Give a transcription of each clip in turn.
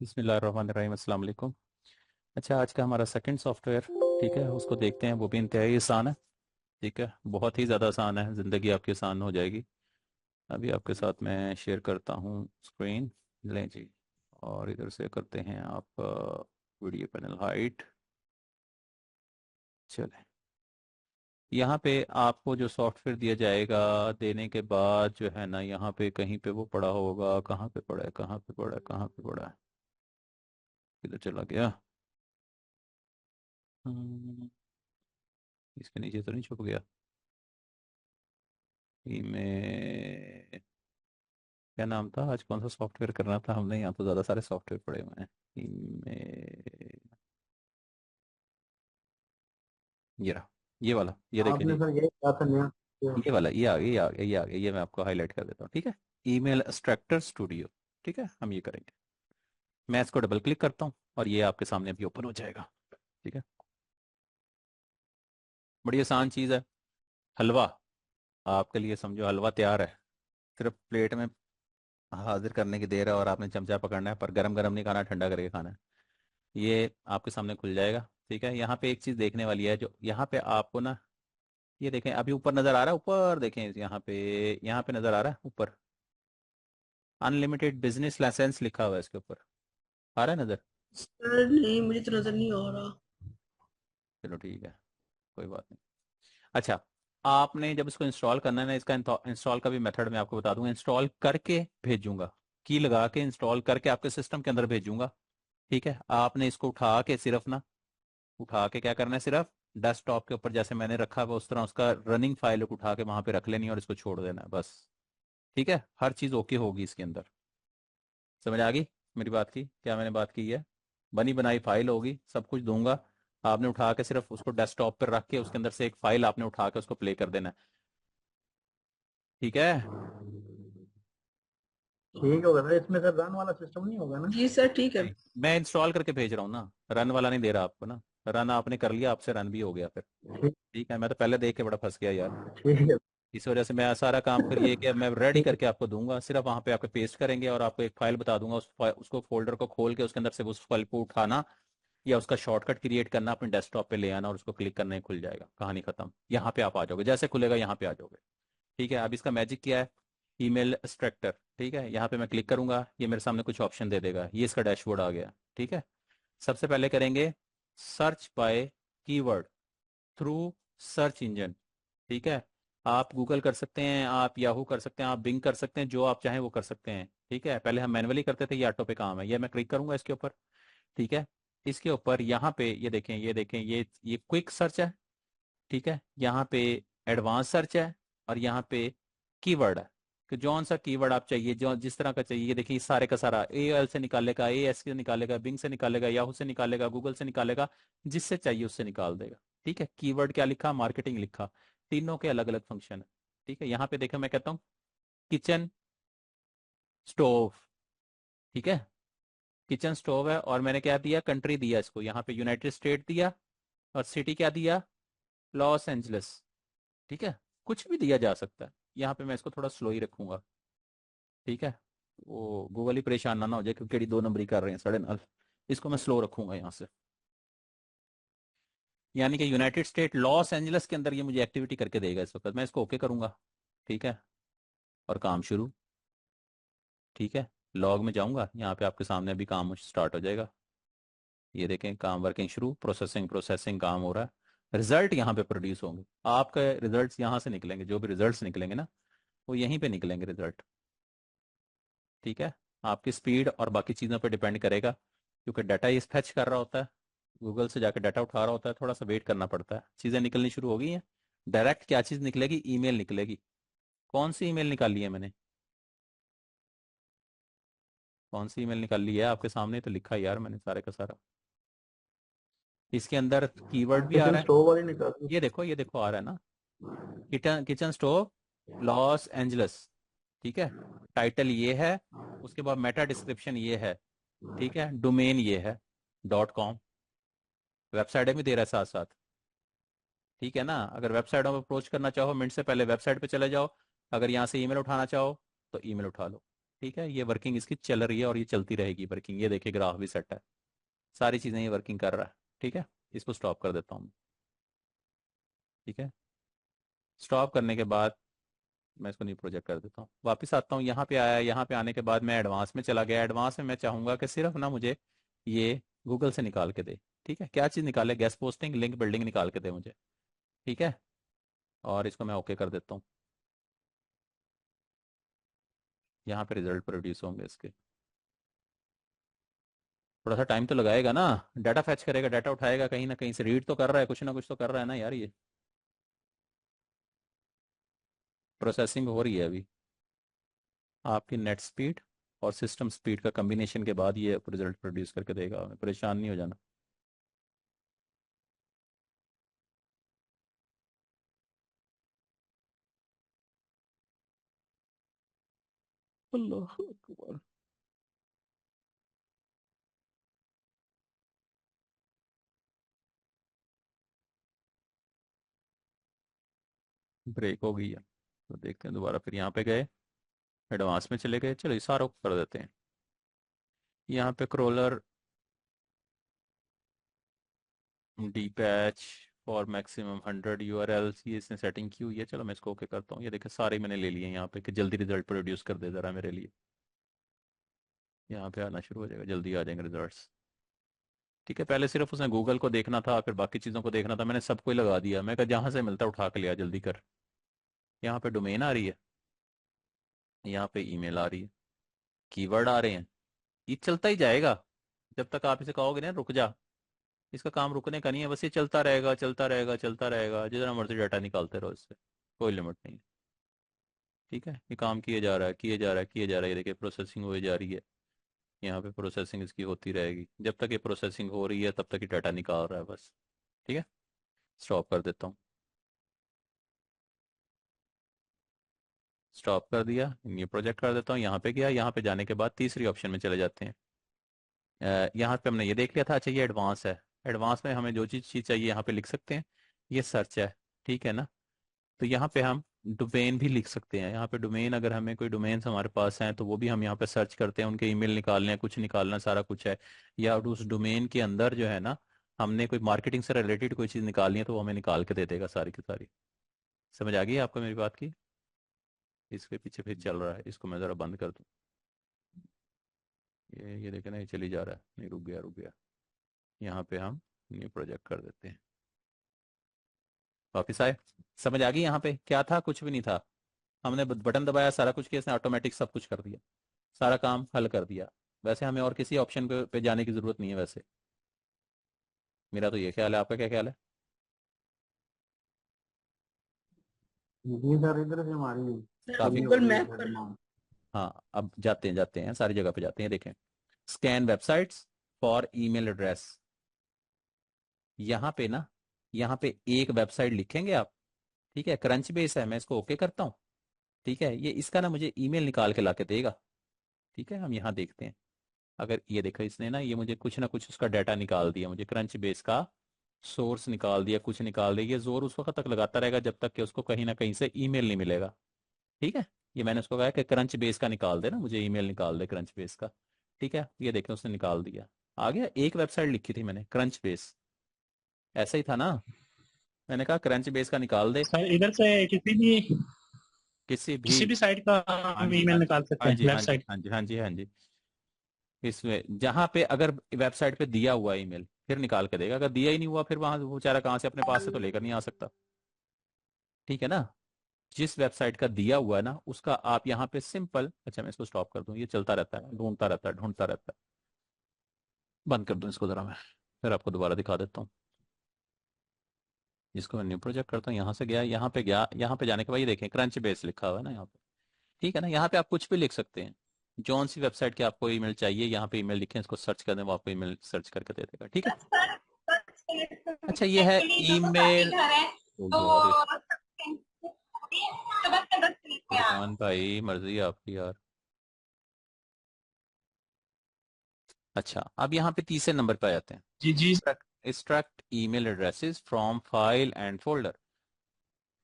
बिस्मिल्लाहिर्रहमानिर्रहीम, अस्सलाम वालेकुम। अच्छा, आज का हमारा सेकंड सॉफ्टवेयर, ठीक है, उसको देखते हैं। वो भी इंतहाई आसान है। ठीक है, बहुत ही ज़्यादा आसान है, ज़िंदगी आपकी आसान हो जाएगी। अभी आपके साथ मैं शेयर करता हूँ स्क्रीन। लें जी। और इधर से करते हैं आप वीडियो पैनल हाइट। चले, यहाँ पे आपको जो सॉफ्टवेयर दिया जाएगा, देने के बाद जो है ना, यहाँ पे कहीं पे वो पड़ा होगा। कहाँ पे पड़ा है, कहाँ पे पड़ा है, कहाँ पे पड़ा है, किधर चला गया? हम्म, इसके नीचे तो नहीं छुप गया? ईमेल, क्या नाम था? आज कौन सा सॉफ्टवेयर करना था हमने? यहाँ तो ज़्यादा सारे सॉफ्टवेयर पड़े हुए हैं। ईमेल, ये रहा, ये वाला, ये देखें आपने जी। सर यही कहा था नया। ये वाला, ये आ गया, ये आ गया, ये आ गया, ये मैं आपको हाईलाइट कर देता हूँ। ठीक है, ईमेल एक्सट्रैक्टर स्टूडियो। ठीक है, हम ये करेंगे। मैं इसको डबल क्लिक करता हूँ और ये आपके सामने अभी ओपन हो जाएगा। ठीक है, बड़ी आसान चीज़ है। हलवा आपके लिए, समझो हलवा तैयार है। सिर्फ प्लेट में हाजिर करने की देर है और आपने चमचा पकड़ना है, पर गरम गरम नहीं खाना, ठंडा करके खाना है। ये आपके सामने खुल जाएगा। ठीक है, यहाँ पे एक चीज देखने वाली है, जो यहाँ पे आपको ना, ये देखें, अभी ऊपर नजर आ रहा है, ऊपर देखें, यहाँ पे नजर आ रहा है ऊपर, अनलिमिटेड बिजनेस लाइसेंस लिखा हुआ है इसके ऊपर। आ रहा है नजर? सर नहीं, मुझे तो नजर नहीं आ रहा। चलो ठीक है, कोई बात नहीं। अच्छा, आपने जब इसको इंस्टॉल करना है ना, इसका इंस्टॉल का भी मेथड मैं आपको बता दूंगा। इंस्टॉल करके भेजूंगा, की लगा के इंस्टॉल करके आपके सिस्टम के अंदर भेजूंगा। ठीक है, आपने इसको उठा के सिर्फ ना, उठा के क्या करना है, सिर्फ डेस्कटॉप के ऊपर जैसे मैंने रखा हुआ उस तरह उसका रनिंग फाइल उठा के वहां पे रख लेनी है और इसको छोड़ देना है बस। ठीक है, हर चीज ओके होगी इसके अंदर। समझ आ गई मेरी बात की, क्या मैंने बात की है? बनी बनाई फाइल होगी, सब कुछ दूंगा। आपने उठा के सिर्फ उसको डेस्कटॉप पर रख के उसके अंदर से एक फाइल आपने उठा के उसको प्ले कर देना है। ठीक है। ठीक होगा सर, इसमें सर रन वाला सिस्टम नहीं होगा ना? जी सर, ठीक है। नहीं, मैं इंस्टॉल करके भेज रहा हूँ ना, रन वाला नहीं दे रहा आपको ना। रन आपने कर लिया, आपसे रन भी हो गया फिर। ठीक। ठीक है, मैं तो पहले देख के बड़ा फंस गया यार। ठीक है। इस वजह से मैं सारा काम फिर ये कि मैं रेडी ठीक है। करके आपको दूंगा, सिर्फ वहां पे आपको पेस्ट करेंगे और आपको एक फाइल बता दूंगा। उसको फोल्डर को खोल के उसके अंदर से उस फाइल को उठाना या उसका शॉर्टकट क्रिएट करना, अपने डेस्कटॉप पे ले आना और उसको क्लिक करने ही खुल जाएगा, कहानी खत्म। यहाँ पे आप आ जाओगे, जैसे खुलेगा यहाँ पे आ जाओगे। ठीक है, अब इसका मैजिक क्या है? Email extractor. ठीक है, यहाँ पे मैं क्लिक करूंगा, ये मेरे सामने कुछ ऑप्शन दे देगा, ये इसका डैशबोर्ड आ गया। ठीक है, सबसे पहले करेंगे search by keyword through search engine. ठीक है, आप गूगल कर सकते हैं, आप याहू कर सकते हैं, आप बिंग कर सकते हैं, जो आप चाहें वो कर सकते हैं। ठीक है, पहले हम मैनुअली करते थे, ये ऑटो पे काम है। ये मैं क्लिक करूंगा इसके ऊपर। ठीक है, इसके ऊपर यहाँ पे ये देखें, ये देखें, ये क्विक सर्च है। ठीक है, यहाँ पे एडवांस सर्च है और यहाँ पे कीवर्ड है, कि जौन सा कीवर्ड आप चाहिए, जो जिस तरह का चाहिए। ये देखिए, सारे का सारा ए एल से निकालेगा, ए एस से निकालेगा, बिंग से निकालेगा, याहू से निकालेगा, गूगल से निकालेगा, जिससे चाहिए उससे निकाल देगा। ठीक है, कीवर्ड क्या लिखा? मार्केटिंग लिखा। तीनों के अलग अलग फंक्शन है। ठीक है, यहाँ पे देखो, मैं कहता हूँ किचन स्टोव। ठीक है, किचन स्टोव है और मैंने क्या दिया, कंट्री दिया इसको, यहाँ पे यूनाइटेड स्टेट दिया और सिटी क्या दिया, लॉस एंजलिस। ठीक है, कुछ भी दिया जा सकता है। यहाँ पे मैं इसको थोड़ा स्लो ही रखूंगा। ठीक है, वो गूगल ही परेशान ना हो जाए, क्योंकि केड़ी दो नंबरी कर रहे हैं साढ़े नाल। इसको मैं स्लो रखूंगा यहाँ से। यानी कि यूनाइटेड स्टेट लॉस एंजलस के अंदर ये मुझे एक्टिविटी करके देगा इस वक्त। मैं इसको ओके करूंगा। ठीक है, और काम शुरू। ठीक है, लॉग में जाऊंगा, यहाँ पे आपके सामने अभी काम स्टार्ट हो जाएगा। ये देखें, काम वर्किंग शुरू, प्रोसेसिंग प्रोसेसिंग काम हो रहा है। रिजल्ट यहाँ पे प्रोड्यूस होंगे, आपके रिजल्ट्स यहाँ से निकलेंगे, जो भी रिजल्ट्स निकलेंगे ना, वो यहीं पे निकलेंगे रिजल्ट। ठीक है, आपकी स्पीड और बाकी चीज़ों पे डिपेंड करेगा, क्योंकि डाटा ये फैच कर रहा होता है, गूगल से जाकर डाटा उठा रहा होता है, थोड़ा सा वेट करना पड़ता है। चीज़ें निकलनी शुरू हो गई हैं। डायरेक्ट क्या चीज़ निकलेगी? ईमेल निकलेगी। कौन सी ईमेल निकाली है मैंने? कौन सी ईमेल निकाल ली है? आपके सामने तो लिखा है यार मैंने सारे का सारा। इसके अंदर कीवर्ड भी आ किचन रहा है। स्टोव वाली निकाल। ये देखो, ये देखो, आ रहा है ना, kitchen kitchen stove Los Angeles. ठीक है, टाइटल ये है, उसके बाद मेटा डिस्क्रिप्शन ये है। ठीक है, डोमेन ये है .com। वेबसाइट भी दे रहा है साथ साथ। ठीक है ना, अगर वेबसाइटों में अप्रोच करना चाहो, मिनट से पहले वेबसाइट पे चले जाओ। अगर यहाँ से ईमेल उठाना चाहो तो ईमेल उठा लो। ठीक है, ये वर्किंग इसकी चल रही है और ये चलती रहेगी वर्किंग। ये देखिए ग्राफ भी सेट है, सारी चीज़ें ये वर्किंग कर रहा है। ठीक है, इसको स्टॉप कर देता हूँ। ठीक है, स्टॉप करने के बाद मैं इसको न्यू प्रोजेक्ट कर देता हूँ, वापस आता हूँ यहाँ पे आया। यहाँ पे आने के बाद मैं एडवांस में चला गया। एडवांस में मैं चाहूंगा कि सिर्फ ना मुझे ये गूगल से निकाल के दे। ठीक है, क्या चीज़ निकाले? गेस्ट पोस्टिंग, लिंक बिल्डिंग निकाल के दे मुझे। ठीक है, और इसको मैं ओके कर देता हूँ। यहाँ पे रिजल्ट प्रोड्यूस होंगे इसके। थोड़ा सा टाइम तो लगाएगा ना, डाटा फैच करेगा, डाटा उठाएगा, कहीं ना कहीं से रीड तो कर रहा है, कुछ ना कुछ तो कर रहा है ना यार। ये प्रोसेसिंग हो रही है अभी। आपकी नेट स्पीड और सिस्टम स्पीड का कम्बिनेशन के बाद ये रिजल्ट प्रोड्यूस करके देगा, परेशान नहीं हो जाना। अल्लाह अकबर। ब्रेक हो गई है, तो देखते हैं दोबारा। फिर यहाँ पे गए, एडवांस में चले गए। चलो ये सारा कर देते हैं। यहाँ पे crawler D patch for maximum 100 URLs, ये इसने सेटिंग की हुई है। चलो मैं इसको ओके करता हूँ। ये देखिए सारे मैंने ले लिए यहाँ पे कि जल्दी रिजल्ट प्रोड्यूस कर दे ज़रा मेरे लिए। यहाँ पे आना शुरू हो जाएगा, जल्दी आ जाएंगे रिजल्ट्स। ठीक है, पहले सिर्फ उसने गूगल को देखना था, फिर बाकी चीज़ों को देखना था। मैंने सबको ही लगा दिया। मैं कहा जहाँ से मिलता है उठा के लिया, जल्दी कर। यहाँ पे डोमेन आ रही है, यहाँ पे ईमेल आ रही है, कीवर्ड आ रहे हैं। ये चलता ही जाएगा जब तक आप इसे कहोगे ना रुक जा। इसका काम रुकने का नहीं है, बस ये चलता रहेगा, चलता रहेगा, चलता रहेगा। जितना मर्जी डाटा निकालते रहो इससे, कोई लिमिट नहीं है। ठीक है, ये काम किए जा रहा है, किए जा रहा है, किए जा रहा है। ये देखिए प्रोसेसिंग हो जा रही है। यहाँ पे प्रोसेसिंग इसकी होती रहेगी। जब तक ये प्रोसेसिंग हो रही है तब तक ये डाटा निकाल रहा है बस। ठीक है, स्टॉप कर देता हूँ। स्टॉप कर दिया, न्यू प्रोजेक्ट कर देता हूँ। यहाँ पे गया, यहाँ पे जाने के बाद तीसरी ऑप्शन में चले जाते हैं। यहाँ पे हमने ये देख लिया था। अच्छा ये एडवांस है, एडवांस में हमें जो चीज़ चाहिए यहाँ पे लिख सकते हैं। ये सर्च है, ठीक है ना। तो यहाँ पे हम डोमेन भी लिख सकते हैं। यहाँ पे डोमेन, अगर हमें कोई डोमेन्स हमारे पास हैं तो वो भी हम यहाँ पे सर्च करते हैं। उनके ईमेल निकालने हैं, कुछ निकालना, सारा कुछ है। या उस डोमेन के अंदर जो है ना, हमने कोई मार्केटिंग से रिलेटेड कोई चीज़ निकालनी है तो वो हमें निकाल के दे देगा सारी की सारी। समझ आ गई है आपको मेरी बात की? इसके पीछे फिर चल रहा है, इसको मैं ज़रा बंद कर दूँ। ये देखे ना, ये चली जा रहा है। नहीं, रुक गया रुक गया। यहाँ पे हम न्यू प्रोजेक्ट कर देते हैं। वापिस आए, समझ आ गई यहाँ पे क्या था? कुछ भी नहीं था। हमने बटन दबाया, सारा कुछ किया, इसने ऑटोमेटिक सब कुछ कर दिया, सारा काम हल कर दिया। वैसे हमें और किसी ऑप्शन पे जाने की जरूरत नहीं है वैसे। मेरा तो ये ख्याल है, आपका क्या ख्याल है? जी सर, इधर से हमारी काफी। गूगल मैप पर। हाँ, अब जाते हैं सारी जगह पे जाते हैं। देखें, scan websites for email address. यहाँ पे ना, यहाँ पे एक वेबसाइट लिखेंगे आप। ठीक है, क्रंच बेस है, मैं इसको ओके करता हूँ। ठीक है, ये इसका ना मुझे ईमेल निकाल के ला के देगा। ठीक है, हम यहाँ देखते हैं। अगर ये देखो, इसने ना ये मुझे कुछ ना कुछ उसका डाटा निकाल दिया, मुझे क्रंच बेस का सोर्स निकाल दिया, कुछ निकाल दिया। ये जोर उस वक्त तक लगाता रहेगा जब तक कि उसको कहीं ना कहीं से ईमेल नहीं मिलेगा। ठीक है, ये मैंने उसको कहा कि क्रंच बेस का निकाल दे ना, मुझे ईमेल निकाल दे क्रंच बेस का। ठीक है, ये देखें उसने निकाल दिया। आ गया, एक वेबसाइट लिखी थी मैंने क्रंच बेस, ऐसा ही था ना। मैंने कहा क्रंच बेस का निकाल दे। सर इधर से किसी भी। किसी भी साइट का हाँ हम जी, ईमेल हाँ जी, निकाल सकते हाँ हैं, जी, हाँ जी, वेबसाइट। हाँ जी, हाँ जी, हाँ जी। इसमें जहां पे अगर वेबसाइट पे दिया हुआ ईमेल, फिर निकाल के देगा। अगर दिया ही नहीं हुआ, फिर वहां वो बेचारा कहाँ से अपने पास से तो लेकर नहीं आ सकता। ठीक है ना। जिस वेबसाइट का दिया हुआ है ना, उसका आप यहाँ पे सिंपल। अच्छा मैं इसको स्टॉप कर दूं, ये चलता रहता है, ढूंढता रहता है, ढूंढता रहता है। बंद कर दूं इसको जरा मैं, फिर आपको दोबारा दिखा देता हूँ। जिसको मैं न्यू प्रोजेक्ट करता हूँ, यहाँ से गया, यहाँ पे गया। यहाँ पे जाने के बाद ये देखें क्रंच बेस लिखा हुआ है ना यहाँ पे। ठीक है ना, यहाँ पे आप कुछ भी लिख सकते हैं। जौन सी वेबसाइट की आपको ईमेल चाहिए, यहाँ पे ईमेल लिखें, इसको सर्च कर दें, वो आपको ईमेल सर्च करके दे देगा। ठीक है। अच्छा ये है ईमेल। इरफान भाई, मर्जी है आपकी यार। अच्छा, अब यहाँ पे तीसरे नंबर पे आ जाते हैं। जी जी। Extract email addresses from file and folder.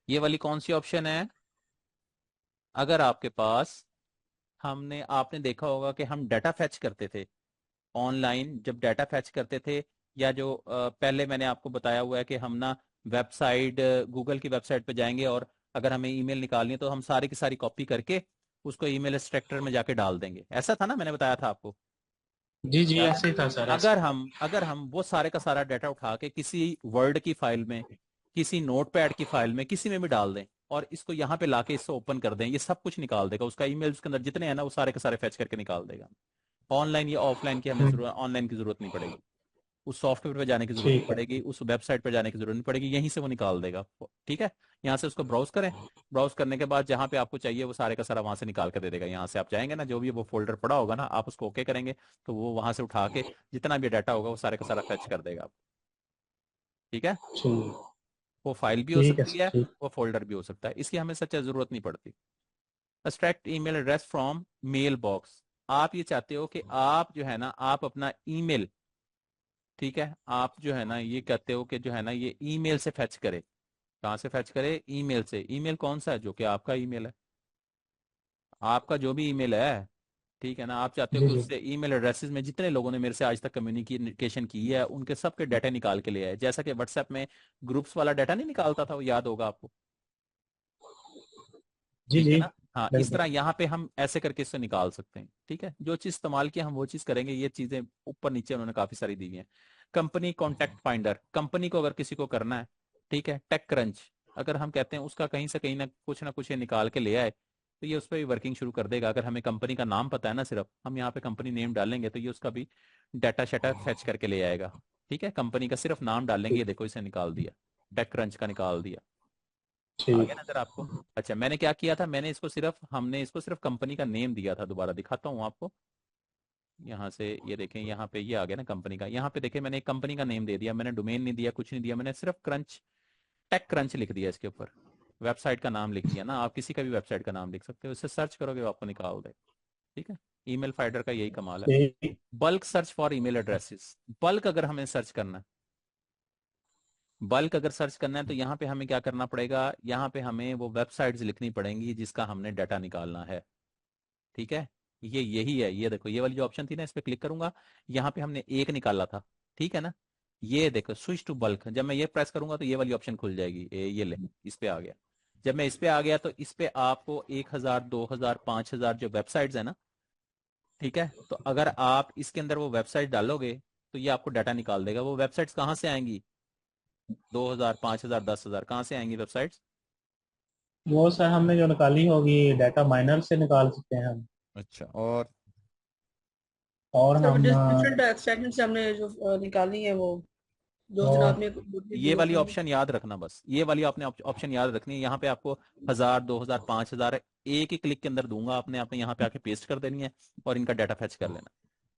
ये वाली कौन सी ऑप्शन है? अगर आपके पास हमने आपने देखा होगा कि हम डाटा फैच करते थे ऑनलाइन, जब डाटा फैच करते थे, या जो पहले मैंने आपको बताया हुआ है कि हम ना वेबसाइट, गूगल की वेबसाइट पे जाएंगे और अगर हमें ईमेल निकालनी है तो हम सारी की सारी कॉपी करके उसको ईमेल एक्सट्रैक्टर में जाके डाल देंगे। ऐसा था ना, मैंने बताया था आपको। जी जी, याद है? ऐसे ही था सर, ऐसे। अगर हम वो सारे का सारा डाटा उठा के किसी वर्ड की फाइल में, किसी नोटपैड की फाइल में, किसी में भी डाल दें और इसको यहाँ पे लाके इससे ओपन कर दें, ये सब कुछ निकाल देगा। उसका ईमेल उसके अंदर जितने हैं ना वो सारे के सारे फेच करके निकाल देगा। ऑनलाइन या ऑफलाइन की हमें हम्म, जरूरत, ऑनलाइन की जरूरत नहीं पड़ेगी, उस सॉफ्टवेयर पे जाने की जरूरत नहीं ठीक है। पड़ेगी, उस वेबसाइट पे जाने की जरूरत नहीं पड़ेगी, यहीं से वो निकाल देगा। ठीक है, यहाँ से उसको ब्राउज करें, ब्राउज करने के बाद जहाँ पे आपको चाहिए वो सारे का सारा वहां से निकाल कर दे देगा। यहाँ से आप जाएंगे ना, जो भी वो फोल्डर पड़ा होगा ना, आप उसको ओके करेंगे तो वो वहां से उठा के जितना भी डाटा होगा वो सारे का सारा फेच कर देगा। ठीक है, ठीक। वो फाइल भी हो ठीक है सकती सर, है, ठीक। वो फोल्डर भी हो सकता है, इसकी हमें सच्चा जरूरत नहीं पड़ती। Extract email address from mail box. आप ये चाहते हो कि आप जो है ना, आप अपना ईमेल, ठीक है, आप जो है ना ये कहते हो कि जो है ना ये ईमेल से फेच करे। कहाँ से फेच करे? ईमेल से। ईमेल कौन सा है? जो कि आपका ईमेल है, आपका जो भी ईमेल है। ठीक है ना, आप चाहते हो जी कि जी। उससे ईमेल एड्रेसेस में जितने लोगों ने मेरे से आज तक कम्युनिकेशन की है उनके सबके डाटा निकाल के ले आए, जैसा कि व्हाट्सएप में ग्रुप्स वाला डाटा नहीं निकालता था, वो याद होगा आपको। जी ठीक है जी, ना, हाँ, इस बिल्कुल। तरह यहाँ पे हम ऐसे करके इससे निकाल सकते हैं। ठीक है, जो चीज इस्तेमाल की हम वो चीज करेंगे। ये चीजें ऊपर नीचे उन्होंने काफी सारी दी हुई हैं। कंपनी कॉन्टैक्ट फाइंडर, कंपनी को अगर किसी को करना है, ठीक है। टेक क्रंच, अगर हम कहते हैं उसका कहीं से कहीं ना कुछ ये निकाल के ले आए तो ये उस पर भी वर्किंग शुरू कर देगा। अगर हमें कंपनी का नाम पता है ना, सिर्फ हम यहाँ पे कंपनी नेम डालेंगे तो ये उसका भी डाटा शाटा फैच करके ले आएगा। ठीक है, कंपनी का सिर्फ नाम डालेंगे, ठीक। ये देखो इसे निकाल दिया, टेक क्रंच का निकाल दिया। आ गया ठीक। नजर आपको? अच्छा, मैंने क्या किया था, हमने इसको सिर्फ कंपनी का नेम दिया था। दोबारा दिखाता हूँ आपको, यहाँ से ये देखें, यहाँ पे ये आ गया ना कंपनी का। यहाँ पे देखें, मैंने एक कंपनी का नेम दे दिया, मैंने डोमेन नहीं दिया, कुछ नहीं दिया, मैंने सिर्फ क्रंच, टेक क्रंच लिख दिया इसके ऊपर। वेबसाइट का नाम लिख दिया ना, आप किसी का भी वेबसाइट का नाम लिख सकते हो, इससे सर्च करोगे वो आपको निकाल दे। ठीक है, ईमेल फाइंडर का यही कमाल है। ठीक। Bulk search for email addresses, bulk अगर हमें सर्च करना है, बल्क अगर सर्च करना है तो यहाँ पे हमें क्या करना पड़ेगा, यहाँ पे हमें वो वेबसाइट्स लिखनी पड़ेंगी जिसका हमने डाटा निकालना है। ठीक है, ये यही है, ये देखो ये वाली जो ऑप्शन थी ना, इस पे क्लिक करूंगा, यहाँ पे हमने एक निकाला था। ठीक है ना, ये देखो स्विच टू बल्क, जब मैं ये प्रेस करूंगा तो ये वाली ऑप्शन खुल जाएगी। ये ले, इस पे आ गया। जब मैं इस पे आ गया तो इस पे आपको 1,000, 2,000, 5,000 जो वेबसाइट्स है ना, ठीक है, तो अगर आप इसके अंदर वो वेबसाइट डालोगे तो ये आपको डाटा निकाल देगा। वो वेबसाइट्स कहाँ से आएंगी? 2,000, 5,000, 10,000 कहाँ से आएंगी वेबसाइट्स? वो सर हमने जो निकाली होगी डाटा माइनर से निकाल सकते हैं हम। अच्छा, और और सर हम डिफरेंट एक्सटेंशन से हमने जो निकाली है वो जो वो जनाब ने दूसरे ये ग्रुप वाली में। ऑप्शन याद रखना, बस ये वाली आपने ऑप्शन याद रखनी है। यहाँ पे आपको 1,000, 2,000, 5,000 एक ही क्लिक के अंदर दूंगा, आपने आपने यहाँ पे आके पेस्ट कर देनी है और इनका डाटा फैच कर लेना।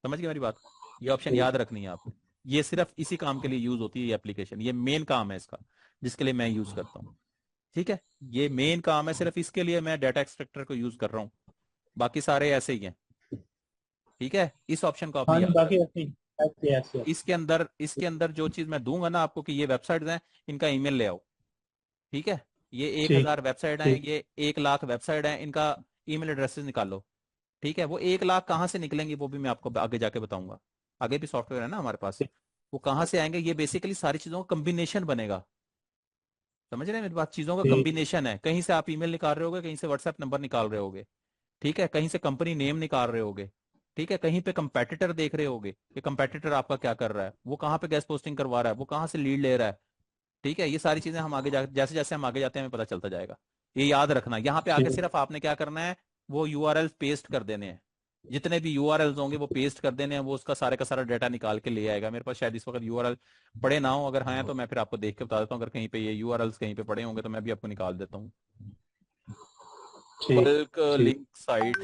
समझ गए मेरी बात? ये ऑप्शन ठीक। याद रखनी है आपने। ये सिर्फ इसी काम के लिए यूज होती है ये एप्लीकेशन, ये मेन काम है इसका, जिसके लिए मैं यूज करता हूँ। ठीक है, ये मेन काम है, सिर्फ इसके लिए मैं डाटा एक्सट्रैक्टर को यूज कर रहा हूँ, बाकी सारे ऐसे ही हैं। ठीक है, इस ऑप्शन को आपने हाँ जी, याद बाकी रखना। ऐसे ही, ऐसे ऐसे। इसके अंदर जो चीज मैं दूंगा ना आपको कि ये वेबसाइट्स हैं, इनका ईमेल ले आओ। ठीक है, ये एक ठीक। हजार वेबसाइट हैं, ठीक। ये 1,00,000 वेबसाइट हैं, इनका ईमेल एड्रेसेस निकालो। ठीक है, वो 1,00,000 कहाँ से निकलेंगे वो भी मैं आपको आगे जाके बताऊंगा। आगे भी सॉफ्टवेयर है ना हमारे पास, ठीक। वो कहाँ से आएंगे, ये बेसिकली सारी चीजों का कम्बिनेशन बनेगा। समझ रहे हैं मेरी बात? चीजों का ठीक। कम्बिनेशन है, कहीं से आप ईमेल निकाल रहे होगे, कहीं से व्हाट्सएप नंबर निकाल रहे होगे, ठीक है, कहीं से कंपनी नेम निकाल रहे होगे, ठीक है, कहीं पे कंपेटिटर देख रहे होगे कि कंपेटिटर आपका क्या कर रहा है, वो कहाँ पे गेस्ट पोस्टिंग करवा रहा है, वो कहाँ से लीड ले रहा है। ठीक है, ये सारी चीजें हम आगे जैसे जैसे हम आगे जाते हैं हमें पता चलता जाएगा। ये याद रखना, यहाँ पे आके ठीक। सिर्फ आपने क्या करना है, वो यूआरएल पेस्ट कर देने हैं। जितने भी यूआरएल होंगे वो पेस्ट कर देने हैं, वो उसका सारे का सारा डाटा निकाल के ले आएगा। मेरे पास शायद इस वक्त यूआरएल पड़े ना हो, अगर हैं तो मैं फिर आपको देख के बता देता हूँ। अगर कहीं पे ये यूआरएल्स कहीं पे पड़े होंगे तो मैं भी आपको निकाल देता हूँ। ठीक। बल्क ठीक। लिंक साइट,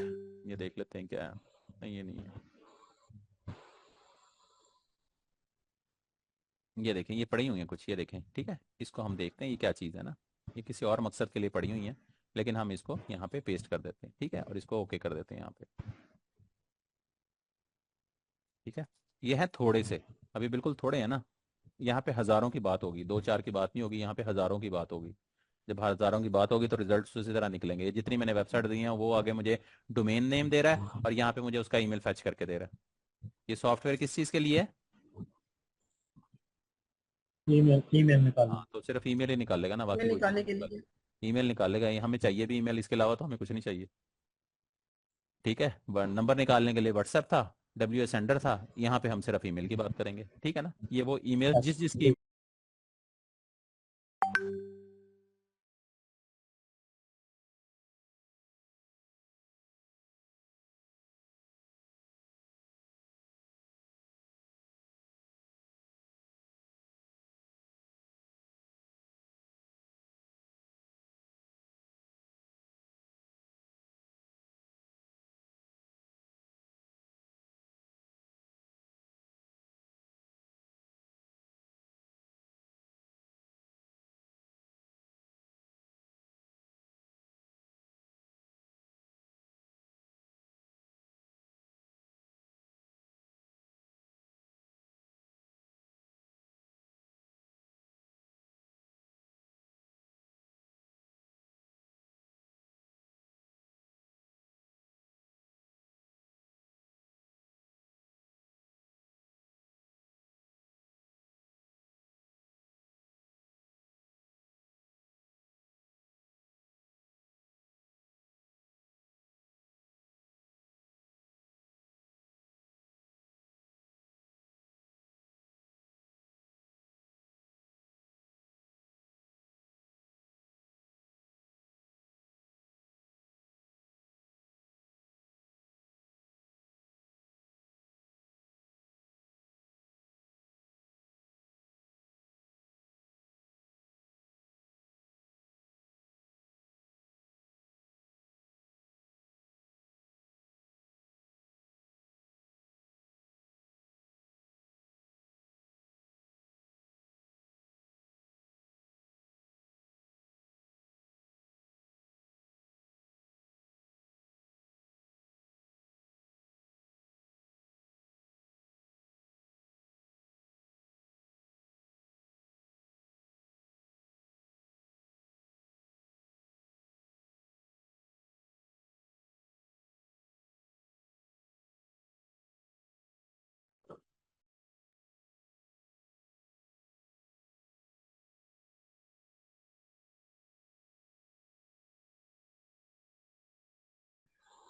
ये देख लेते हैं क्या है। नहीं, ये नहीं है। ये देखें, ये पड़ी हुई है कुछ, ये देखें। ठीक है, इसको हम देखते हैं ये क्या चीज़ है ना, ये किसी और मकसद के लिए पड़ी हुई है, लेकिन हम इसको यहाँ पे पेस्ट कर देते हैं। ठीक है, और इसको ओके कर देते हैं यहाँ पे। ठीक है, ये है थोड़े से, अभी बिल्कुल थोड़े हैं ना। यहाँ पे हजारों की बात होगी, दो चार की बात नहीं होगी, यहाँ पे हजारों की बात होगी। जब हजारों की बात होगी तो रिजल्ट उसी तरह निकलेंगे। ये जितनी मैंने वेबसाइट दी हैं वो आगे मुझे डोमेन नेम दे रहा है और यहाँ पे मुझे उसका ईमेल फैच करके दे रहा है। ये सॉफ्टवेयर किस चीज़ के लिए है? ईमेल ईमेल निकालना। हाँ, तो सिर्फ ईमेल ही निकालेगा ना, बाकी कोई चीज़ निकालने नहीं के निकालेगा। लिए। ईमेल निकालेगा, ये हमें चाहिए भी ईमेल, इसके अलावा तो हमें कुछ नहीं चाहिए। ठीक है, नंबर निकालने के लिए व्हाट्सएप था, डब्ल्यू सेंडर था, यहाँ पे हम सिर्फ ईमेल की बात करेंगे। ठीक है ना, ये वो ईमेल जिस जिसकी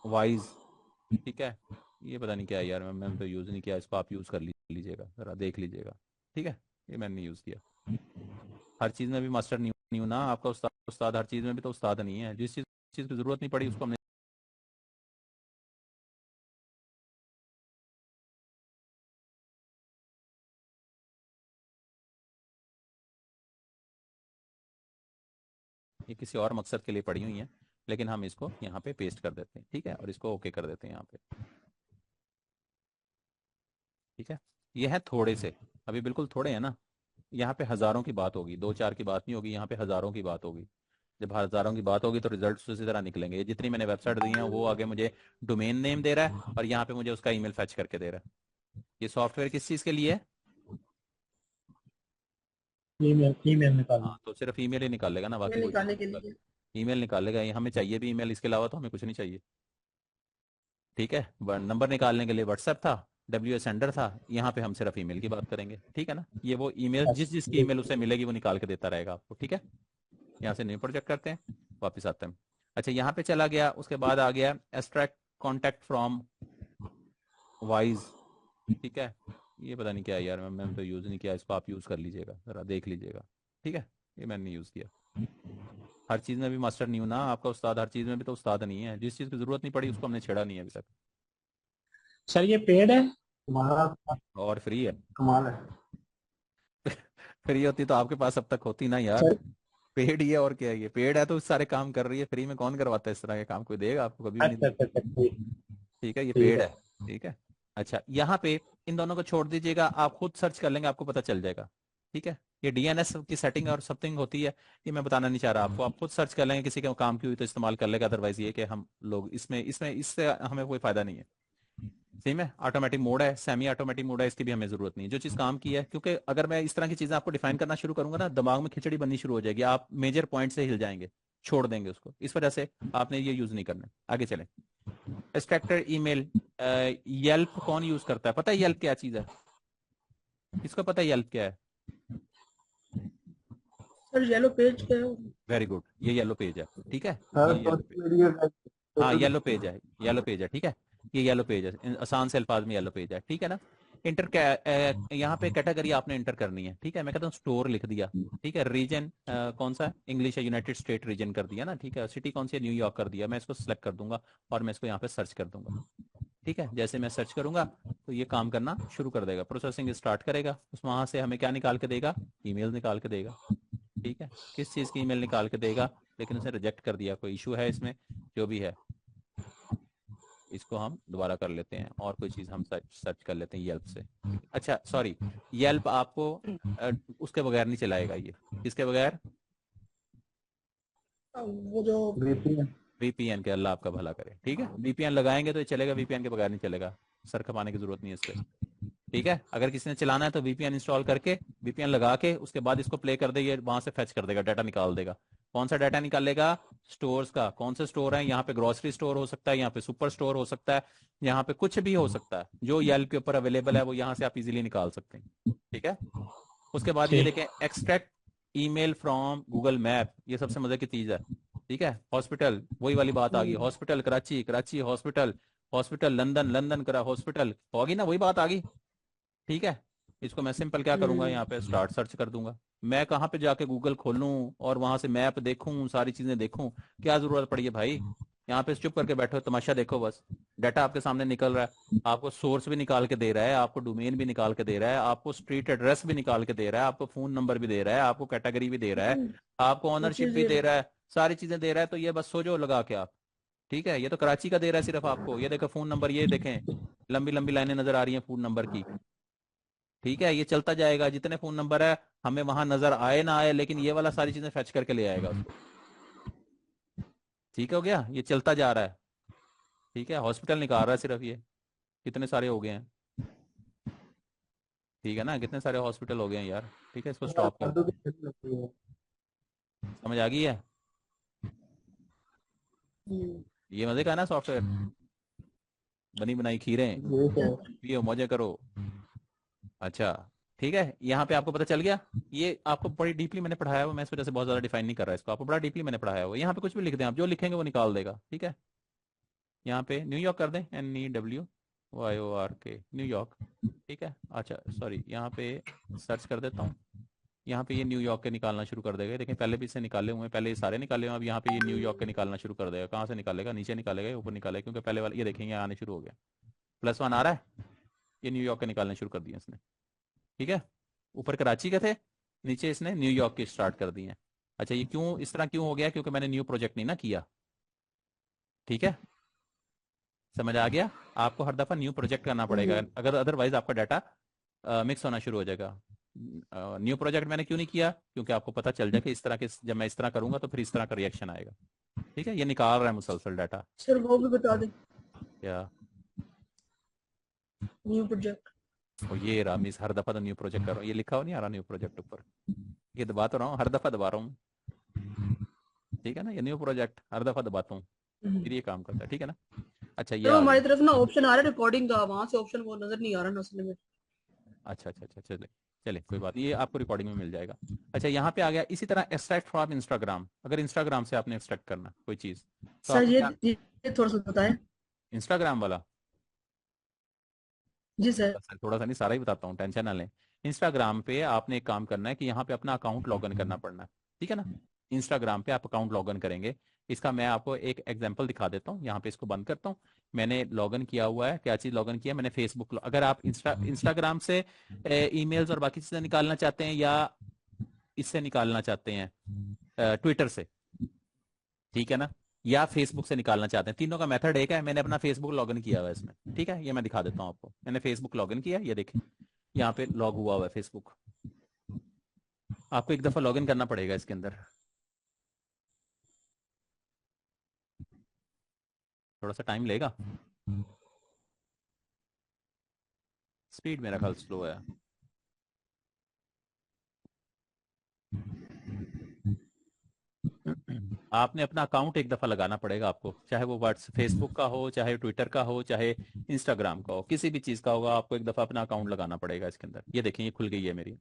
वाइज। ठीक है, ये पता नहीं क्या है यार, मैंने तो यूज़ नहीं किया इसको, आप यूज़ कर लीजिएगा, ज़रा देख लीजिएगा। ठीक है, ये मैंने नहीं यूज़ किया। हर चीज़ में भी मास्टर नहीं हूं ना, आपका उस्ताद उस्ताद हर चीज़ में भी तो उस्ताद नहीं है। जिस चीज़ की ज़रूरत नहीं पड़ी उसको हमने ये किसी और मकसद के लिए पड़ी हुई हैं, लेकिन हम इसको यहाँ पे पेस्ट कर देते हैं। ठीक है, और इसको ओके कर देते हैं यहाँ पे। ठीक है, ये है थोड़े से, अभी बिल्कुल थोड़े हैं ना। यहाँ पे हज़ारों की बात होगी, दो चार की बात नहीं होगी, यहाँ पे हज़ारों की बात होगी। जब हज़ारों की बात होगी तो रिजल्ट उसी तरह निकलेंगे। ये जितनी मैंने वेबसाइट दी हैं वो आगे मुझे डोमेन नेम दे रहा है और यहाँ पे मुझे उसका ईमेल फैच करके दे रहा है। ये सॉफ्टवेयर किस चीज़ के लिए है? ईमेल ईमेल निकालना। हाँ, तो सिर्फ ईमेल ही निकालेगा ना, बाकी कोई चीज़ निकालने नहीं के निकालेगा। लिए। ईमेल निकालेगा, ये हमें चाहिए भी ईमेल, इसके अलावा तो हमें कुछ नहीं चाहिए। ठीक है, नंबर निकालने के लिए व्हाट्सएप था, डब्ल्यू सेंडर था, यहाँ पे हम सिर्फ ईमेल की बात करेंगे। ठीक है ना, ये वो ईमेल जिस जिसकी ईमेल उसे मिलेगी वो निकाल के देता रहेगा आपको। ठीक है, यहाँ से न्यू प्रोजेक्ट करते हैं, वापस आते हैं। अच्छा, यहाँ पे चला गया, उसके बाद आ गया एक्सट्रैक्ट कॉन्टैक्ट फ्रॉम वाइज। ठीक है, ये पता नहीं क्या है यार, मैंने तो यूज़ नहीं किया इसको, आप यूज़ कर लीजिएगा, ज़रा देख लीजिएगा। ठीक है, ये मैंने नहीं यूज़ किया। हर चीज़ में भी मास्टर नहीं हूं ना, आपका उस्ताद हर चीज़ में भी तो उस्ताद नहीं है। जिस चीज़ की ज़रूरत नहीं पड़ी उसको हमने छेड़ा नहीं है अभी तक। सर ये पेड है? तुम्हारा और फ्री है। कमाल है। फ्री होती तो आपके पास अब तक होती ना यार। सर पेड ही है, और क्या है, ये पेड है तो सारे काम कर रही है, फ्री में कौन करवाता है इस तरह के काम, कोई देगा आपको? कभी भी नहीं अच्छा देगा। अच्छा अच्छा, ठीक। ठीक है, ये ठीक पेड है। है। ठीक है। अच्छा, यहाँ पे इन दोनों को छोड़ दीजिएगा, आप खुद सर्च कर लेंगे, आपको पता चल जाएगा। ठीक है, ये डीएनएस की सेटिंग और समथिंग होती है, ये मैं बताना नहीं चाह रहा आपको, आप खुद सर्च कर लेंगे, किसी के काम की हुई तो इस्तेमाल कर लेगा, अदरवाइज ये कि हम लोग इसमें इसमें इससे हमें कोई फायदा नहीं है। सेम है, ऑटोमेटिक मोड है, सेमी ऑटोमेटिक मोड है, इसकी भी हमें जरूरत नहीं है। जो चीज काम की है, क्योंकि अगर मैं इस तरह की चीजें आपको डिफाइन करना शुरू करूंगा ना, दिमाग में खिचड़ी बननी शुरू हो जाएगी, आप मेजर पॉइंट से हिल जाएंगे, छोड़ देंगे उसको। इस वजह से आपने ये यूज नहीं करना। आगे चलें। एक्सट्रैक्टर ईमेल, येल्प कौन यूज करता है? पता है येल्प क्या चीज है? किसको पता है येल्प क्या है? सर येलो पेज क्या है? वेरी गुड, ये येलो पेज है, ठीक है, हाँ ये येलो पेज। सोशल मीडिया हाँ येलो पेज है, येलो पेज है, ठीक है, ये येलो पेज है, आसान से अल्फाज में येलो पेज है, ठीक है ना। यहाँ पे कैटेगरी आपने इंटर करनी है, ठीक है। मैं कहता हूँ स्टोर लिख दिया, ठीक है। रीजन कौन सा है? इंग्लिश है, यूनाइटेड स्टेट रीजन कर दिया ना, ठीक है। सिटी कौन सी है? न्यूयॉर्क कर दिया। मैं इसको सिलेक्ट कर दूंगा और मैं इसको यहाँ पे सर्च कर दूंगा, ठीक है। जैसे मैं सर्च करूंगा तो ये काम करना शुरू कर देगा, प्रोसेसिंग स्टार्ट करेगा। उस वहां से हमें क्या निकाल के देगा? ईमेल निकाल के देगा, ठीक है। किस चीज़ की ईमेल निकाल के देगा? लेकिन उसने रिजेक्ट कर दिया, कोई इशू है इसमें? जो भी है इसको हम दोबारा कर लेते हैं और कोई चीज़ हम सर्च कर लेते हैं येल्प से। अच्छा सॉरी, येल्प आपको उसके बगैर नहीं चलाएगा। ये किसके बगैर? वो जो VPN। वीपीएन के। अल्लाह आपका भला करे, ठीक है। वीपीएन लगाएंगे तो ये चलेगा, वीपीएन के बगैर नहीं चलेगा। सर खपाने की जरूरत नहीं है इस पे, ठीक है। अगर किसी ने चलाना है तो वीपीएन इंस्टॉल करके, वीपीएन लगा के उसके बाद इसको प्ले कर दे, ये वहां से फेच कर देगा, डाटा निकाल देगा। कौन सा डाटा निकालेगा? स्टोर्स का। कौन से स्टोर है? यहाँ पे ग्रोसरी स्टोर हो सकता है, यहाँ पे सुपर स्टोर हो सकता है, यहाँ पे कुछ भी हो सकता है जो येल्प के ऊपर अवेलेबल है, वो यहाँ से आप इजीली निकाल सकते हैं, ठीक है। उसके बाद ये ठीक। देखें, extract email from Google map, ये सबसे मजे की चीज है, ठीक है। हॉस्पिटल, वही वाली बात आ गई, hospital Karachi, Karachi hospital, hospital London, London करा हॉस्पिटल, होगी ना, वही बात आ गई, ठीक है। इसको मैं सिंपल क्या करूंगा, यहाँ पे स्टार्ट सर्च कर दूंगा। मैं कहाँ पे जाके गूगल खोलूं और वहां से मैप देखूं, सारी चीजें देखूं? क्या जरूरत पड़ी है भाई? यहाँ पे चुप करके बैठो, तमाशा देखो बस। डाटा आपके सामने निकल रहा है, आपको सोर्स भी निकाल के दे रहा है, आपको डोमेन भी निकाल के दे रहा है, आपको स्ट्रीट एड्रेस भी निकाल के दे रहा है, आपको फोन नंबर भी दे रहा है, आपको कैटेगरी भी दे रहा है, आपको वो ऑनरशिप चीज भी ये दे रहा है, सारी चीजें दे रहा है। तो ये बस सोचो लगा के आप, ठीक है। ये तो कराची का दे रहा है सिर्फ आपको। ये देखो फोन नंबर, ये देखें, लंबी लंबी लाइनें नजर आ रही हैं फोन नंबर की, ठीक है। ये चलता जाएगा, जितने फोन नंबर है हमें वहां नजर आए ना आए, लेकिन ये वाला सारी चीजें फेच करके ले आएगा उसको, ठीक हो गया। ये चलता जा रहा है, ठीक है। हॉस्पिटल निकाल रहा है सिर्फ ये, कितने सारे हो गए हैं, ठीक है ना, कितने सारे हॉस्पिटल हो गए हैं यार, ठीक है। इसको स्टॉप कर फालतू दें। की चीज़ लगती है। समझ आ गई है? ये मजे का है ना सॉफ्टवेयर, बनी बनाई खीरें, ये क्या है? पियो मौजे करो। अच्छा, ठीक है, यहाँ पे आपको पता चल गया। ये आपको बड़ी डीपली मैंने पढ़ाया हुआ, मैं इस वजह से बहुत ज्यादा डिफाइन नहीं कर रहा इसको, आपको बड़ा डीपली मैंने पढ़ाया हुआ। यहाँ पे कुछ भी लिख दें आप, जो लिखेंगे वो निकाल देगा, ठीक है। यहाँ पे न्यूयॉर्क कर दें, NEWYORK, न्यूयॉर्क, ठीक है। अच्छा सॉरी, यहाँ पे सर्च कर देता हूँ। यहाँ पे ये न्यूयॉर्क के निकालना शुरू कर देगा, देखें पहले भी इससे निकाले हुए हैं, पहले ये सारे निकाले हुए हैं, अब यहाँ पे ये न्यूयॉर्क के निकालना शुरू कर देगा। कहाँ से निकालेगा? नीचे निकालेगा या ऊपर निकालेगा? क्योंकि पहले वाले ये देखेंगे आने शुरू हो गया, +1 आ रहा है, ये न्यूयॉर्क के निकालने शुरू कर दिए इसने, ठीक है। ऊपर कराची के थे, नीचे इसने न्यूयॉर्क के स्टार्ट कर दिए हैं। अच्छा, ये क्यों इस तरह क्यों हो गया? क्योंकि मैंने न्यू प्रोजेक्ट नहीं ना किया, ठीक है। समझ आ गया? आपको हर दफा न्यू प्रोजेक्ट करना पड़ेगा, अगर अदरवाइज आपका डाटा मिक्स होना शुरू हो जाएगा। न्यू प्रोजेक्ट मैंने क्यों नहीं किया? क्योंकि आपको पता चल जाए कि इस तरह के, जब मैं इस तरह करूंगा तो फिर इस तरह का रिएक्शन आएगा, ठीक है। ये निकाल रहा है मुसलसल डाटा। सर वो भी बता दें, या न्यू प्रोजेक्ट। और ये रहा मिस, हर दफा तो न्यू प्रोजेक्ट कर रहा हूँ, ये लिखा हो नहीं आ रहा न्यू प्रोजेक्ट ऊपर, ये दबा तो रहा हूँ, हर दफा दबा रहा हूँ, ठीक है ना। ये न्यू प्रोजेक्ट हर दफा दबाता हूँ, फिर ये काम करता है, ठीक है ना। अच्छा ये सर वो आ हमारी गया। तरफ ना ऑप्शन आ रहा है रिकॉर्डिंग का, वहां से ऑप्शन वो नजर नहीं आ रहा ना असल में। अच्छा अच्छा अच्छा, चले चले कोई बात नहीं, ये आपको रिकॉर्डिंग में मिल जाएगा। अच्छा यहाँ पे आ गया, इसी तरह एक्सट्रैक्ट फ्रॉम इंस्टाग्राम, अगर इंस्टाग्राम से आपने एक्सट्रैक्ट करना कोई चीज तो सर आपको क्या? ये थोड़ा सा बताएं। इंस्टाग्राम वाला, जी सर। थोड़ा सा नहीं, सारा ही बताता हूँ, टेंशन ना लें। इंस्टाग्राम पे आपने एक काम करना है कि यहाँ पे अपना अकाउंट लॉग इन करना पड़ना है, ठीक है ना। इंस्टाग्राम पे आप अकाउंट लॉग इन करेंगे। इसका मैं आपको एक एग्जांपल दिखा देता हूँ, यहाँ पे इसको बंद करता हूँ। मैंने लॉग इन किया हुआ है, क्या चीज लॉग इन किया मैंने? फेसबुक। अगर आप इंस्टाग्राम से ईमेल्स और बाकी चीजें निकालना चाहते हैं, या इससे निकालना चाहते हैं, ट्विटर से, ठीक है ना, या फेसबुक से निकालना चाहते हैं, तीनों का मेथड एक है। मैंने अपना फेसबुक लॉगिन किया हुआ है इसमें, ठीक है। ये मैं दिखा देता हूँ आपको, मैंने फेसबुक लॉगिन किया, ये देखें यहाँ पे लॉग हुआ हुआ है फेसबुक। आपको एक दफा लॉगिन करना पड़ेगा इसके अंदर, थोड़ा सा टाइम लेगा। स्पीड मेरा ख्याल स्लो है। आपने अपना अकाउंट एक दफा लगाना पड़ेगा आपको, चाहे वो व्हाट्सएप फेसबुक का हो, चाहे ट्विटर का हो, चाहे इंस्टाग्राम का हो, किसी भी चीज का होगा, आपको एक दफा अपना अकाउंट लगाना पड़ेगा इसके अंदर। ये देखें, ये खुल गई है मेरी।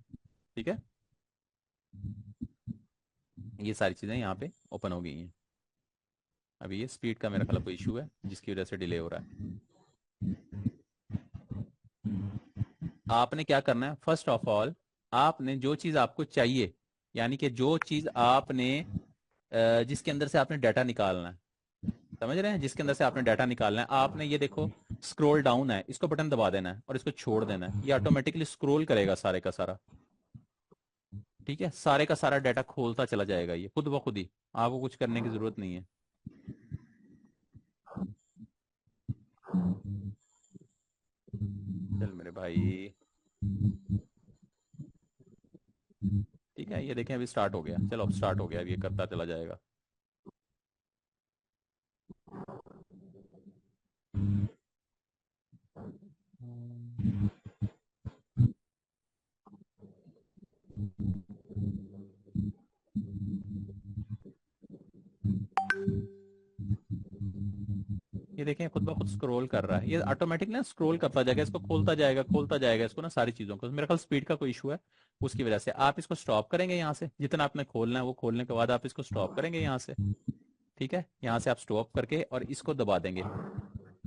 ठीक है, ये सारी चीजें यहाँ पे ओपन हो गई हैं। अभी ये स्पीड का मेरा ख्याल कोई इशू है जिसकी वजह से डिले हो रहा है। आपने क्या करना है, फर्स्ट ऑफ ऑल आपने जो चीज आपको चाहिए, यानी कि जो चीज आपने जिसके अंदर से आपने डाटा निकालना है, समझ रहे हैं, जिसके अंदर से आपने डाटा निकालना है, आपने ये देखो स्क्रॉल डाउन है, इसको बटन दबा देना है और इसको छोड़ देना है, ये ऑटोमेटिकली स्क्रॉल करेगा सारे का सारा। ठीक है, सारे का सारा डाटा खोलता चला जाएगा ये खुद ब खुद ही, आपको कुछ करने की जरूरत नहीं है। चल मेरे भाई, ठीक है, ये देखें अभी स्टार्ट हो गया। चलो अब स्टार्ट हो गया, अब ये करता चला जाएगा। ये देखें खुद ब खुद स्क्रॉल कर रहा है, ये ऑटोमेटिक ना स्क्रॉल करता जाएगा, इसको खोलता जाएगा इसको ना, सारी चीजों को। मेरा ख्याल स्पीड का कोई इशू है, उसकी वजह से आप इसको स्टॉप करेंगे यहाँ से, जितना आपने खोलना है वो खोलने के बाद आप इसको स्टॉप करेंगे यहाँ से। ठीक है, यहाँ से आप स्टॉप करके और इसको दबा देंगे।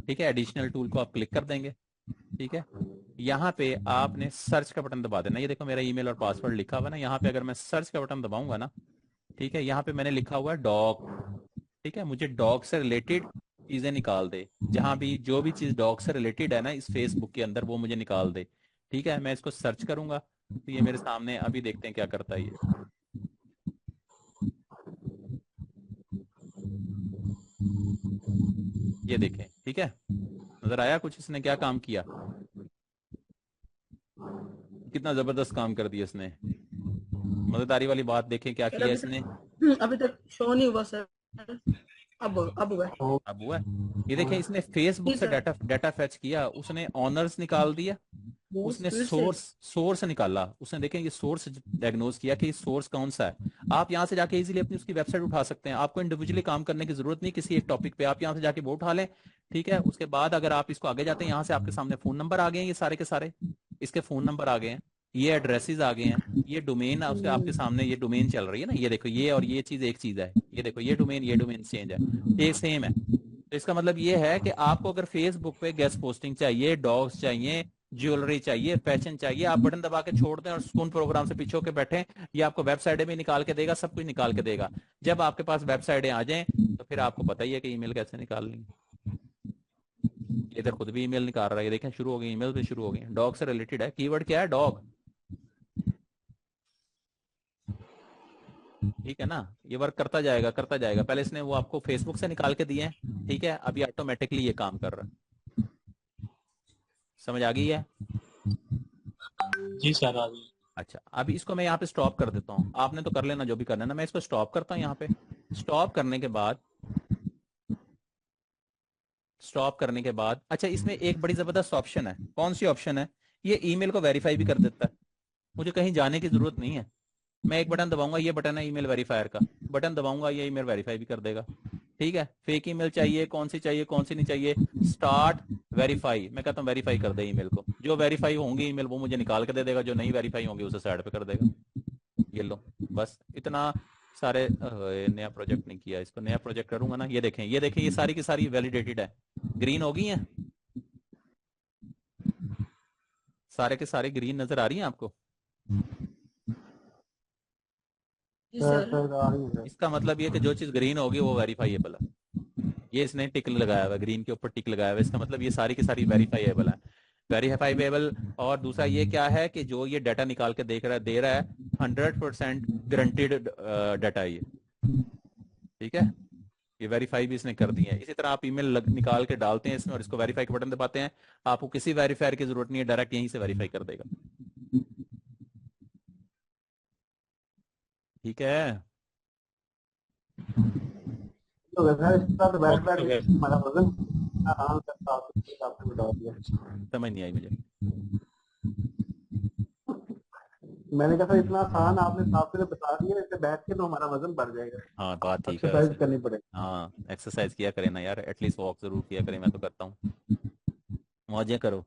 ठीक है, एडिशनल टूल को आप क्लिक कर देंगे। ठीक है, यहाँ पे आपने सर्च का बटन दबा देना। ये देखो मेरा ईमेल और पासवर्ड लिखा हुआ है ना, यहाँ पे अगर मैं सर्च का बटन दबाऊंगा ना, ठीक है, यहाँ पे मैंने लिखा हुआ है डॉग। ठीक है, मुझे डॉग से रिलेटेड चीजें निकाल दे, जहां भी जो भी चीज डॉग से रिलेटेड है ना इस फेसबुक के अंदर, वो मुझे निकाल दे। ठीक है, मैं इसको सर्च करूंगा तो ये मेरे सामने, अभी देखते हैं क्या करता है ये। ये देखें, ठीक है, नजर आया कुछ इसने क्या काम किया, कितना जबरदस्त काम कर दिया इसने। मजेदारी वाली बात देखें क्या सर किया इसने। अभी तक शो नहीं हुआ सर। अब हुआ। अब हुआ है। ये देखें, इसने फेसबुक जी से सर। डाटा डाटा फेच किया, उसने ऑनर्स निकाल दिया, बहुत उसने स्पीड से। सोर्स निकाला, उसने देखें ये सोर्स डायग्नोज किया कि सोर्स कौन सा है। आप यहाँ से जाके इजीली अपनी उसकी वेबसाइट उठा सकते हैं, आपको इंडिविजुअली काम करने की जरूरत नहीं किसी एक टॉपिक पे, आप यहाँ से जाके वो उठा लें। ठीक है, उसके बाद अगर आप इसको आगे जाते हैं, यहाँ से आपके सामने फोन नंबर आ गए हैं, ये सारे के सारे इसके फोन नंबर आ गए हैं, ये एड्रेसेस आ गए हैं, ये डोमेन उसके आपके सामने, ये डोमेन चल रही है ना, ये देखो, ये और ये चीज एक चीज है, ये देखो ये डोमेन चेंज है, ये सेम है। तो इसका मतलब ये है कि आपको अगर फेसबुक पे गेस्ट पोस्टिंग चाहिए, डॉग्स चाहिए, ज्वेलरी चाहिए, फैशन चाहिए, आप बटन दबा के छोड़ दें और सुकून प्रोग्राम से पीछे होकर बैठे, ये आपको वेबसाइटें भी निकाल के देगा, सब कुछ निकाल के देगा। जब आपके पास वेबसाइटें आ जाएं तो फिर आपको पता ही है कि ईमेल कैसे निकालनी है। इधर खुद भी ईमेल निकाल रहा है, ये देखें शुरू हो गई, ईमेल भी शुरू हो गई, डॉग से रिलेटेड है, कीवर्ड क्या है, डॉग। ठीक है ना, ये वर्क करता जाएगा करता जाएगा। पहले इसने वो आपको फेसबुक से निकाल के दिए हैं, ठीक है, अभी ऑटोमेटिकली ये काम कर रहा है। समझ आ गई है? जी सर आ गई। अच्छा, अभी इसको मैं यहाँ पे स्टॉप कर देता हूँ, आपने तो कर लेना जो भी करना है ना, मैं इसको स्टॉप करता हूँ यहाँ पे। स्टॉप करने के बाद, अच्छा इसमें एक बड़ी जबरदस्त ऑप्शन है, कौन सी ऑप्शन है, ये ईमेल को वेरीफाई भी कर देता है, मुझे कहीं जाने की जरूरत नहीं है। मैं एक बटन दबाऊंगा, ये बटन है ईमेल वेरीफायर का, बटन दबाऊंगा ये ईमेल वेरीफाई भी कर देगा। ठीक है, फेक ईमेल चाहिए, कौन सी नहीं चाहिए, स्टार्ट वेरीफाई, मैं कहता हूँ वेरीफाई कर दे ईमेल को, जो वेरीफाई होंगी ईमेल वो मुझे निकाल के दे देगा, जो नहीं वेरीफाई होंगी उसे साइड पे कर देगा। ये लो, बस इतना सारे। नया प्रोजेक्ट नहीं किया, इसको नया प्रोजेक्ट करूंगा ना, ये देखें ये सारी की सारी वैलिडेटेड है, ग्रीन हो गई हैं, सारे के सारे ग्रीन नजर आ रही हैं आपको। जी सर। इसका मतलब ये कि जो चीज ग्रीन होगी वो वेरीफाइएबल है। ये इसने टिक लगाया हुआ है, ग्रीन के ऊपर टिक लगाया हुआ है, इसका मतलब ये सारी की सारी वेरीफाइएबल है, वेरीफाइएबल। और दूसरा ये क्या है कि जो ये डाटा निकाल के दे रहा है 100% गारंटीड डाटा है ये। ठीक है, ये वेरीफाई भी इसने कर दी है। इसी तरह आप ईमेल निकाल के डालते हैं इसमें और इसको वेरीफाई के बटन दबाते हैं, आपको किसी वेरीफायर की जरूरत नहीं है, डायरेक्ट यहीं से वेरीफाई कर देगा। ठीक है, तो वैसा इसका तो बैक बैक ओके हमारा वजन आराम से आपने बता दिया। समझ नहीं आई मुझे। मैंने कहा था इतना आसान आपने साफ से बता दिया, इससे बैठ के तो हमारा वजन बढ़ जाएगा, हाँ बात ठीक है एक्सरसाइज वैसे। करनी पड़ेगी। हाँ एक्सरसाइज किया करें ना यार, एटलीस्ट वॉक जरूर किया करें, मैं तो करता हूँ। मौजें करो,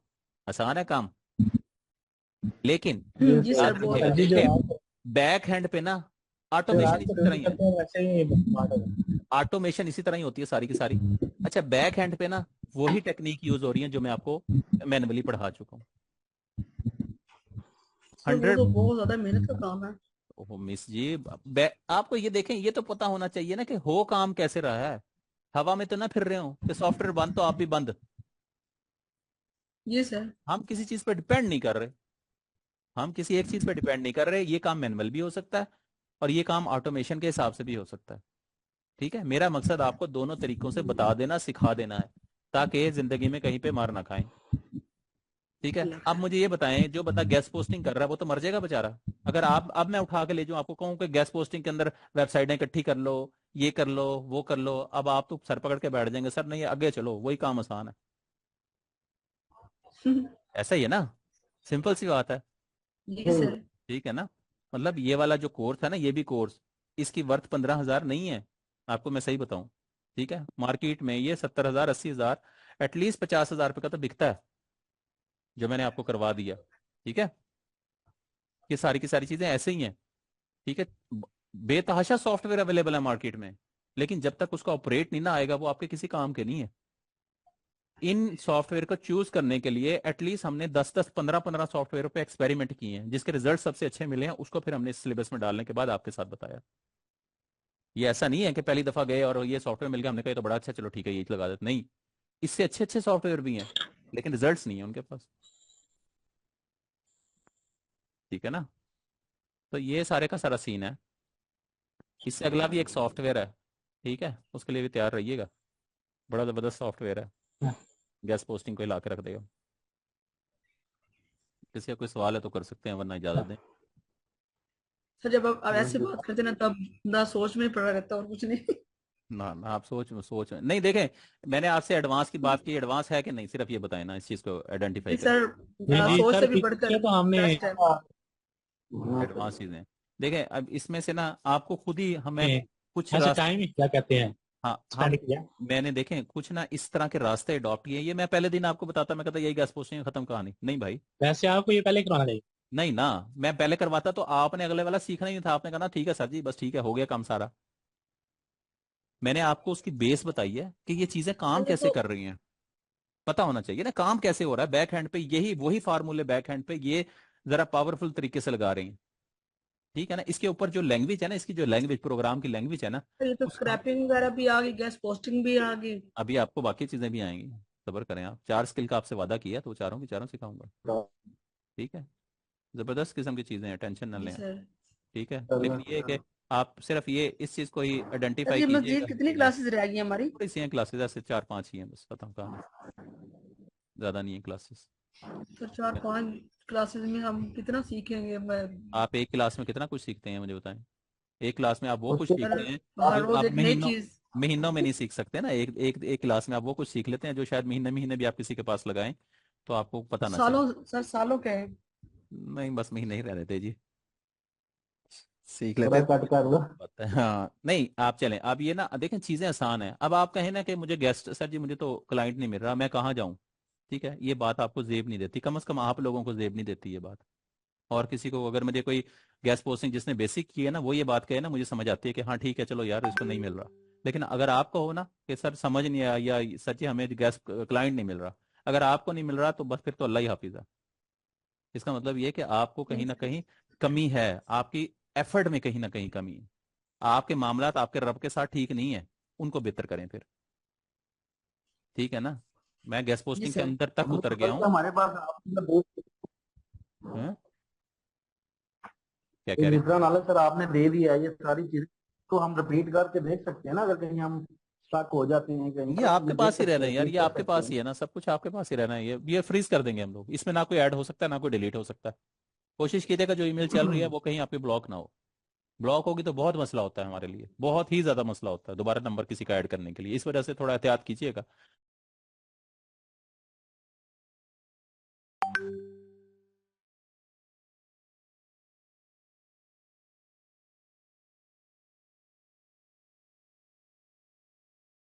आसान है काम। लेकिन जी याद सर बहुत रखिएगा, सर जी जो देखिए आप बैक हैंड पे ना जो ऑटोमेशन आप इसी तरह ट्रेनिंग ही है। करते हैं वैसे ही स्मार्ट होगा। ऑटोमेशन इसी तरह ही होती है सारी की सारी। अच्छा बैक हैंड पे ना वही टेक्निक यूज हो रही है जो मैं आपको मैनुअली पढ़ा चुका हूँ। सर, वो 100। तो बहुत ज्यादा मेहनत का काम है। ओहो मिस जी, आपको ये देखें, ये तो पता होना चाहिए ना कि हो काम कैसे रहा है। हवा में तो ना फिर रहे हो कि सॉफ्टवेयर बंद तो आप भी बंद। जी सर। हम किसी चीज पे डिपेंड नहीं कर रहे, हम किसी एक चीज पे डिपेंड नहीं कर रहे। ये काम मैनुअल भी हो सकता है और ये काम ऑटोमेशन के हिसाब से भी हो सकता है। ठीक है, मेरा मकसद आपको दोनों तरीकों से बता देना, सिखा देना है, ताकि जिंदगी में कहीं पे मार ना खाएं। ठीक है, अब मुझे ये बताएं, जो बता गैस पोस्टिंग कर रहा है वो तो मर जाएगा बेचारा। अगर आप अब मैं उठा के ले जाऊं आपको कहूं कि गैस पोस्टिंग के अंदर वेबसाइटें इकट्ठी कर लो, ये कर लो वो कर लो, अब आप तो सर पकड़ के बैठ जाएंगे, सर नहीं आगे चलो वही काम आसान है। ऐसा ही है ना, सिंपल सी बात है। जी सर। ठीक है ना, मतलब ये वाला जो कोर्स है ना, ये भी कोर्स, इसकी वर्थ 15,000 नहीं है, आपको मैं सही बताऊं। ठीक है, मार्केट में ये 70,000 80,000 एटलीस्ट 50,000 रुपये का तो बिकता है, जो मैंने आपको करवा दिया। ठीक है, ये सारी की सारी चीजें ऐसे ही हैं। ठीक है, बेतहाशा सॉफ्टवेयर अवेलेबल है मार्केट में, लेकिन जब तक उसका ऑपरेट नहीं ना आएगा वो आपके किसी काम के नहीं है। इन सॉफ्टवेयर को चूज करने के लिए एटलीस्ट हमने 10-10 15-15 सॉफ्टवेयर पे एक्सपेरिमेंट किए हैं, जिसके रिजल्ट सबसे अच्छे मिले हैं, उसको फिर हमने इस सिलेबस में डालने के बाद आपके साथ बताया। ये ऐसा नहीं है कि पहली दफा गए और ये सॉफ्टवेयर मिल गया, हमने कहा ये तो बड़ा अच्छा, चलो ठीक है यही लगा देते, नहीं। इससे अच्छे अच्छे सॉफ्टवेयर भी हैं, लेकिन रिजल्ट्स नहीं है उनके पास। ठीक है ना, तो ये सारे का सारा सीन है। इससे अगला भी एक सॉफ्टवेयर है, ठीक है, उसके लिए भी तैयार रहिएगा। बड़ा जबरदस्त सॉफ्टवेयर है, गैस पोस्टिंग को हिला के रख देगा। किसी का कोई सवाल है तो कर सकते हैं, वरना इजाजत दें। सर जब आप ऐसे बात करते हैं ना तब ना सोच में पड़ा रहता है और कुछ नहीं। ना ना आप सोच सोच नहीं देखें, मैंने आपसे एडवांस की बात की, एडवांस है कि नहीं, सिर्फ ये बताएं ना, इस चीज को आइडेंटिफाई जी करें। सर, जी जी सोच सर, से भी बढ़कर पीछे तो हमने बेस्ट है। एडवांस चीजें देखें, अब इसमें से ना आपको खुद ही हमें कुछ ऐसे रास्ते। टाइम क्या कहते हैं हाँ स्पेंड हम, किया। मैंने देखें कुछ ना इस तरह के रास्ते अडॉप्ट किए। ये मैं पहले दिन आपको बताता, मैं कहता यही गैस पोस्टिंग खत्म कहानी, नहीं भाई। वैसे आपको ये पहले करवाना चाहिए। नहीं ना, मैं पहले करवाता तो आपने अगले वाला सीखना ही नहीं था, आपने कहा ना ठीक है सर जी बस ठीक है हो गया काम सारा। मैंने आपको उसकी बेस बताई है कि ये चीजें काम ये कैसे तो कर रही हैं, पता होना चाहिए ना काम कैसे हो रहा है बैक हैंड पे, यही वही फार्मूले बैक हैंड पे ये जरा पावरफुल तरीके से लगा रही हैं। ठीक है ना, इसके ऊपर जो लैंग्वेज है ना, इसकी जो लैंग्वेज प्रोग्राम की लैंग्वेज है ना, ये तो उसका स्क्रैपिंग वगैरह भी आ गई, गैस पोस्टिंग भी आ गई। अभी आपको बाकी चीजें भी आएंगी। सब्र करें आप, 4 स्किल का आपसे वादा किया तो वो चारों की चारों सिखाऊंगा। ठीक है, जबरदस्त किस्म की चीजें हैं, टेंशन न जी लें आप। सर। ठीक है, लेकिन ये है कि आप सिर्फ ये इस चीज को ही सर आइडेंटिफाई जी कीजिएगा मजीद कितनी कि क्लासेस रह गई हैं हमारी? थोड़ी सी हैं क्लासेस, ऐसे 4-5 ही हैं बस, खत्म कहानी, ज्यादा नहीं है क्लासेस। सर 4-5 क्लासेस में हम कितना सीखेंगे? मैं आप एक क्लास में कितना कुछ सीखते हैं मुझे बताएं। एक क्लास में आप वो कुछ सर सीखते हैं हर जो रोज आप एक नई महीनों चीज। महीनों में नहीं सीख सकते ना। एक क्लास में आप वो कुछ सीख लेते हैं जो शायद महीने महीने भी आप किसी के पास लगाएं तो आपको पता ना चले। सालों सर, सालों के हैं। नहीं बस महीने ही रह देते जी, सीख लेते थोड़ा हैं कट कर दो। बात है। हाँ नहीं आप चलें, अब ये ना देखें चीजें आसान है। अब आप कहें ना कि मुझे गेस्ट सर जी मुझे तो क्लाइंट नहीं मिल रहा, मैं कहाँ जाऊं। ठीक है, ये बात आपको जेब नहीं देती, कम से कम आप लोगों को जेब नहीं देती ये बात। और किसी को अगर मुझे कोई गैस पोस्टिंग जिसने बेसिक की है ना वो ये बात कहे ना, मुझे समझ आती है कि हाँ ठीक है चलो यार इसको नहीं मिल रहा। लेकिन अगर आपको हो ना कि सर समझ नहीं आया या सर जी हमें गैस क्लाइंट नहीं मिल रहा, अगर आपको नहीं मिल रहा तो बस फिर तो अल्लाह ही हाफिज है। इसका मतलब ये है कि आपको कहीं ना कहीं कमी है, आपकी एफर्ट में कहीं ना कहीं कमी है, आपके मामलात आपके रब के साथ ठीक नहीं है, उनको बेहतर करें फिर। ठीक है ना, मैं गैस जी पोस्टिंग के सर। अंदर तक हमें उतर तो गया कल हूँ। हमारे पास आपने दे हैं? क्या कह रहे हैं? दूसरा नॉलेज सर आपने दे दिया है, ये सारी चीजें तो हम रिपीट करके देख सकते हैं ना, अगर कहीं हम स्टक हो जाते हैं कहीं ये पर तो आपके ये देख पास ही सकते रहना है हैं, यार, रिपीट ये कर आपके सकते पास हैं। ही है ना, सब कुछ आपके पास ही रहना है। ये फ्रीज कर देंगे हम लोग, इसमें ना कोई ऐड हो सकता है ना कोई डिलीट हो सकता है। कोशिश कीजिएगा जो ईमेल चल रही है वो कहीं आपकी ब्लॉक ना हो। ब्लॉक होगी तो बहुत मसला होता है हमारे लिए, बहुत ही ज्यादा मसला होता है दोबारा नंबर किसी का ऐड करने के लिए, इस वजह से थोड़ा एहतियात कीजिएगा।